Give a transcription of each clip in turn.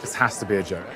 This has to be a joke.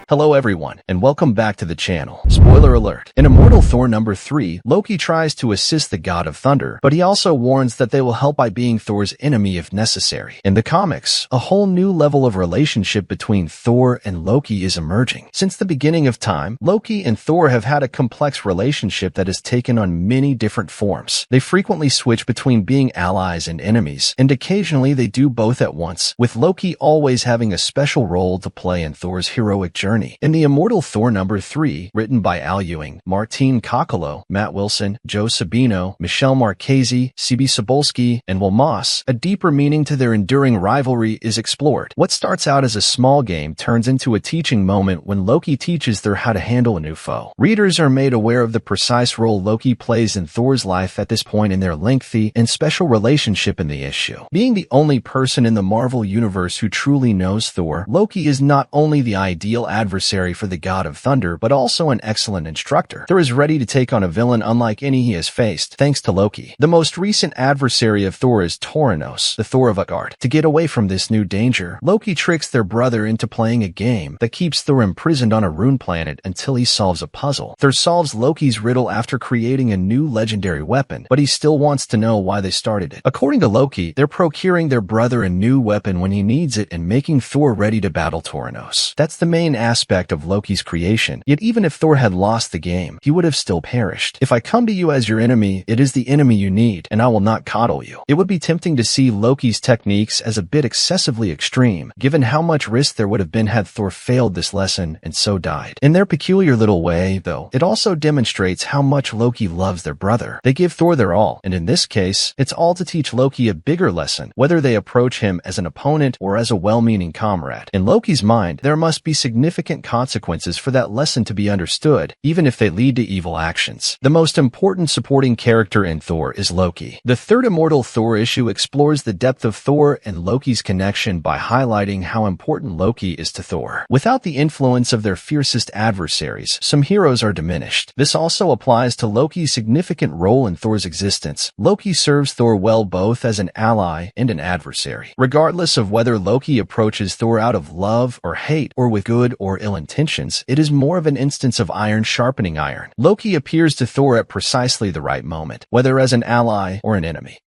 Hello everyone, and welcome back to the channel. Spoiler alert. In Immortal Thor number 3, Loki tries to assist the god of thunder, but he also warns that they will help by being Thor's enemy if necessary. In the comics, a whole new level of relationship between Thor and Loki is emerging. Since the beginning of time, Loki and Thor have had a complex relationship that has taken on many different forms. They frequently switch between being allies and enemies, and occasionally they do both at once, with Loki always having a special role to play in Thor's heroic journey. In the Immortal Thor number 3, written by Al Ewing, Martine Coccolo, Matt Wilson, Joe Sabino, Michelle Marchese, C.B. Sobolski, and Will Moss, a deeper meaning to their enduring rivalry is explored. What starts out as a small game turns into a teaching moment when Loki teaches Thor how to handle a new foe. Readers are made aware of the precise role Loki plays in Thor's life at this point in their lengthy and special relationship in the issue. Being the only person in the Marvel Universe who truly knows Thor, Loki is not only the ideal adversary for the god of thunder, but also an excellent instructor. Thor is ready to take on a villain unlike any he has faced, thanks to Loki. The most recent adversary of Thor is Tauranos, the Thor of Asgard. To get away from this new danger, Loki tricks their brother into playing a game that keeps Thor imprisoned on a rune planet until he solves a puzzle. Thor solves Loki's riddle after creating a new legendary weapon, but he still wants to know why they started it. According to Loki, they're procuring their brother a new weapon when he needs it and making Thor ready to battle Tauranos. That's the main aspect of Loki's creation. Yet even if Thor had lost the game, he would have still perished. If I come to you as your enemy, it is the enemy you need, and I will not coddle you. It would be tempting to see Loki's techniques as a bit excessively extreme, given how much risk there would have been had Thor failed this lesson and so died. In their peculiar little way, though, it also demonstrates how much Loki loves their brother. They give Thor their all, and in this case, it's all to teach Loki a bigger lesson, whether they approach him as an opponent or as a well-meaning comrade. In Loki's mind, there must be significant consequences for that lesson to be understood, even if they lead to evil actions. The most important supporting character in Thor is Loki. The third Immortal Thor issue explores the depth of Thor and Loki's connection by highlighting how important Loki is to Thor. Without the influence of their fiercest adversaries, some heroes are diminished. This also applies to Loki's significant role in Thor's existence. Loki serves Thor well both as an ally and an adversary. Regardless of whether Loki approaches Thor out of love or hate or with good or ill intentions, it is more of an instance of iron sharpening iron. Loki appears to Thor at precisely the right moment, whether as an ally or an enemy.